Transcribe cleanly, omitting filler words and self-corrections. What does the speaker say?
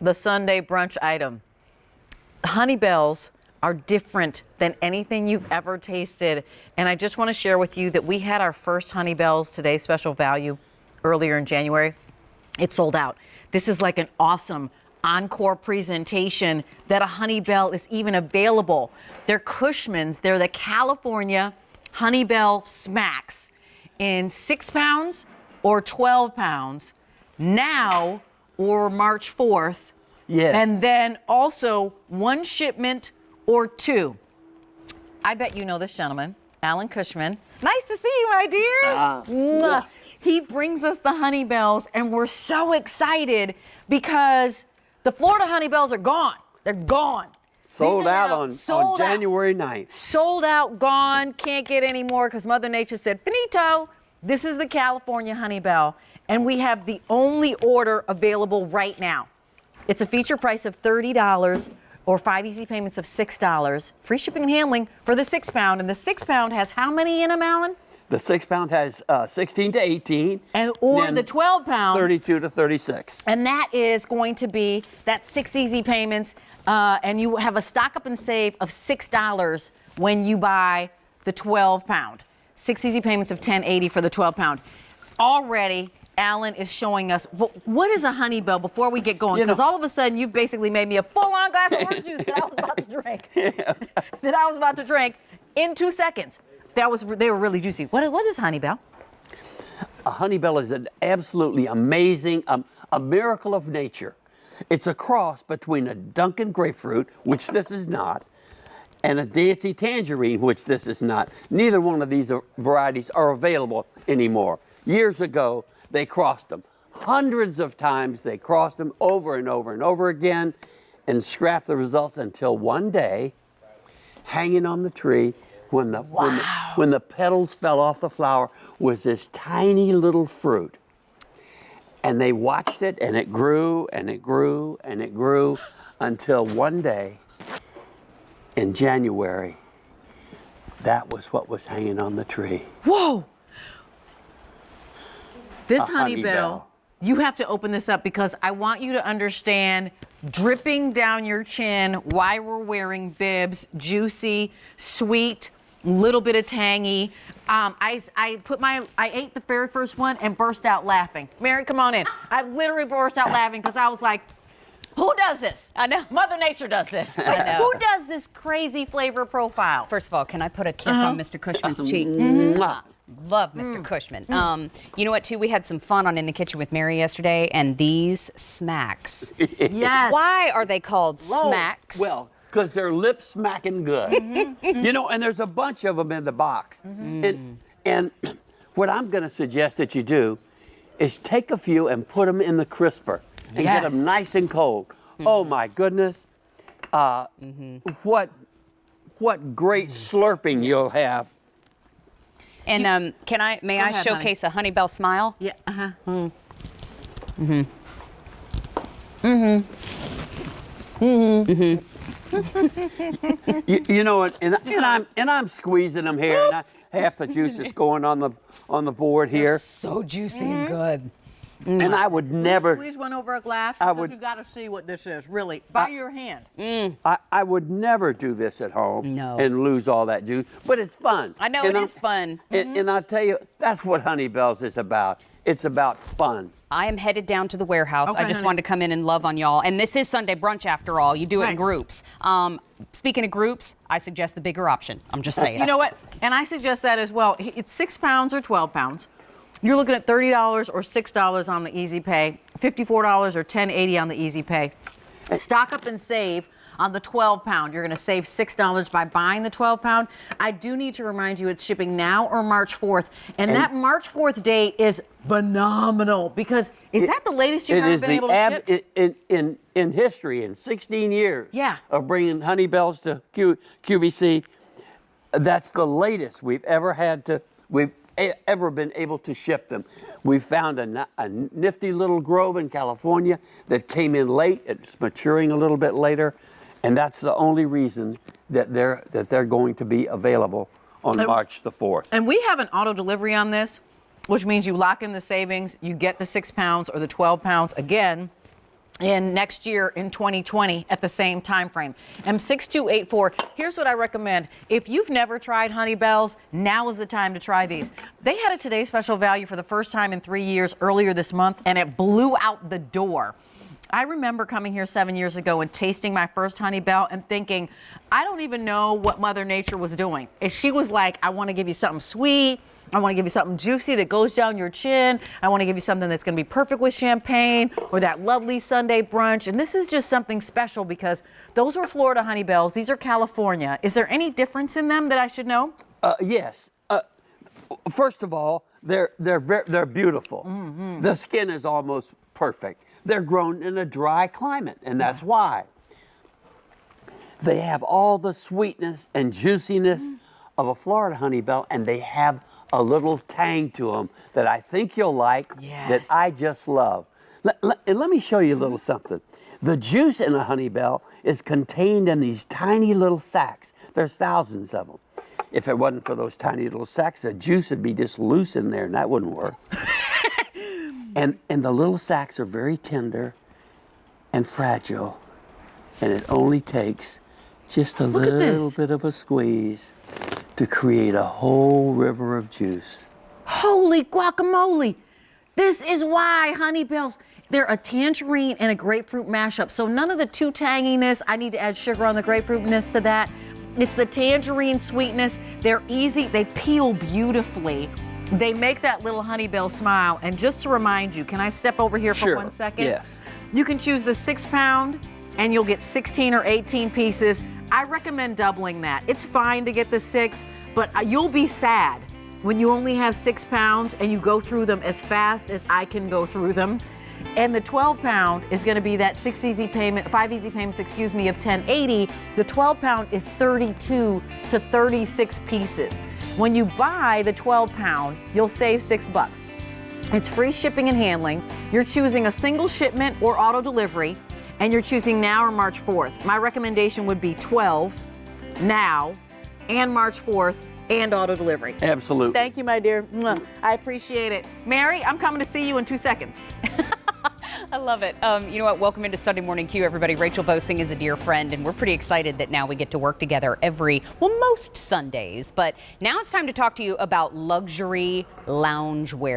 the Sunday brunch item. HoneyBells are different than anything you've ever tasted. And I just want to share with you that we had our first HoneyBells Today Special Value earlier in January. It sold out. This is like an awesome encore presentation that a HoneyBell is even available. They're Cushmans. They're the California HoneyBell Smacks in 6 pounds or 12 pounds now or March 4th. Yes. And then also 1 shipment or 2. I bet you know this gentleman, Alan Cushman. Nice to see you, my dear. Yeah. He brings us the HoneyBells, and we're so excited because the Florida HoneyBells are gone. They're gone. Sold out on January 9th. Sold out, gone, can't get any more because Mother Nature said, finito. This is the California HoneyBell, and we have the only order available right now. It's a feature price of $30 or 5 easy payments of $6. Free shipping and handling for the 6 pound. And the 6 pound has how many in them, Alan? The 6 pound has 16 to 18. Or the 12 pound. 32 to 36. And that is going to be that 6 easy payments. And you have a stock up and save of $6 when you buy the 12 pound. 6 easy payments of $10.80 for the 12 pound. Already, Alan is showing us what is a HoneyBell before we get going, because all of a sudden you've basically made me a full-on glass of orange juice that I was about to drink. That I was about to drink in 2 seconds. They were really juicy. What is HoneyBell? A HoneyBell is an absolutely amazing, a miracle of nature. It's a cross between a Dunkin' grapefruit, which this is not, and a Dancy tangerine, which this is not. Neither one of these varieties are available anymore. Years ago, they crossed them. Hundreds of times they crossed them over and over and over again and scrapped the results until one day, hanging on the tree, when the petals fell off the flower, was this tiny little fruit. And they watched it, and it grew, and it grew, and it grew, until one day in January, that was what was hanging on the tree. Whoa! This HoneyBell. You have to open this up because I want you to understand, dripping down your chin why we're wearing bibs, juicy, sweet, little bit of tangy. I ate the very first one and burst out laughing. Mary, come on in. I literally burst out laughing because I was like, who does this? I know. Mother Nature does this. I know. Who does this crazy flavor profile? First of all, can I put a kiss on Mr. Cushman's cheek? Mwah. Love Mr. Cushman. You know what, too? We had some fun on In the Kitchen with Mary yesterday, and these smacks. Yes. Why are they called smacks? Well, because they're lip smacking good. You know, and there's a bunch of them in the box. And what I'm going to suggest that you do is take a few and put them in the crisper and get them nice and cold. Oh my goodness. What great slurping you'll have. And may I showcase a HoneyBell smile? Yeah. You know, and I'm squeezing them here, and half the juice is going on the board here. So juicy and good. And I would never. Squeeze one over a glass. You got to see what this is, really, by your hand. I would never do this at home. No. And lose all that juice, but it's fun. I know, it is fun. And I'll tell you, that's what HoneyBells is about. It's about fun. I am headed down to the warehouse. Okay, I just honey. wanted to come in and love on y'all. And this is Sunday brunch after all. You do it in groups. Speaking of groups, I suggest the bigger option. I'm just saying. You know what? And I suggest that as well. It's 6 pounds or 12 pounds. You're looking at $30 or $6 on the Easy Pay, $54 or $10.80 on the Easy Pay. Stock up and save on the 12 pound. You're going to save $6 by buying the 12 pound. I do need to remind you it's shipping now or March 4th. And that March 4th date is phenomenal because is that the latest you've ever been able to ship? In history, in 16 years of bringing HoneyBells to QVC, that's the latest we've ever been able to ship them. We found a nifty little grove in California that came in late. It's maturing a little bit later, and that's the only reason that they're going to be available on March the 4th. And we have an auto delivery on this, which means you lock in the savings, you get the 6 pounds or the 12 pounds. Again, in next year in 2020 at the same time frame. M6284. Here's what I recommend. If you've never tried HoneyBells, now is the time to try these. They had a Today Special Value for the first time in 3 years earlier this month, and it blew out the door. I remember coming here 7 years ago and tasting my first HoneyBell and thinking, I don't even know what Mother Nature was doing. And she was like, I want to give you something sweet. I want to give you something juicy that goes down your chin. I want to give you something that's going to be perfect with champagne or that lovely Sunday brunch. And this is just something special because those were Florida HoneyBells. These are California. Is there any difference in them that I should know? Yes. First of all, they're beautiful. Mm-hmm. The skin is almost perfect. They're grown in a dry climate, and that's why. They have all the sweetness and juiciness of a Florida HoneyBell, and they have a little tang to them that I think you'll like, that I just love. And let me show you a little something. The juice in a HoneyBell is contained in these tiny little sacs. There's thousands of them. If it wasn't for those tiny little sacs, the juice would be just loose in there, and that wouldn't work. And the little sacs are very tender and fragile, and it only takes just a little bit of a squeeze to create a whole river of juice. Holy guacamole! This is why HoneyBells, they're a tangerine and a grapefruit mashup. So none of the too tanginess, I need to add sugar on the grapefruitness to that. It's the tangerine sweetness. They're easy, they peel beautifully. They make that little HoneyBell smile. And just to remind you, can I step over here for 1 second? Yes. You can choose the 6-pound and you'll get 16 or 18 pieces. I recommend doubling that. It's fine to get the 6, but you'll be sad when you only have 6 pounds and you go through them as fast as I can go through them. And the 12-pound is going to be that 5 easy payments, of 1080. The 12-pound is 32 to 36 pieces. When you buy the 12-pound, you'll save $6. It's free shipping and handling. You're choosing a single shipment or auto delivery, and you're choosing now or March 4th. My recommendation would be 12 now and March 4th and auto delivery. Absolutely. Thank you, my dear. Mwah. I appreciate it. Mary, I'm coming to see you in 2 seconds. I love it. You know what? Welcome into Sunday Morning Q, everybody. Rachel Bosing is a dear friend, and we're pretty excited that now we get to work together most Sundays. But now it's time to talk to you about luxury loungewear.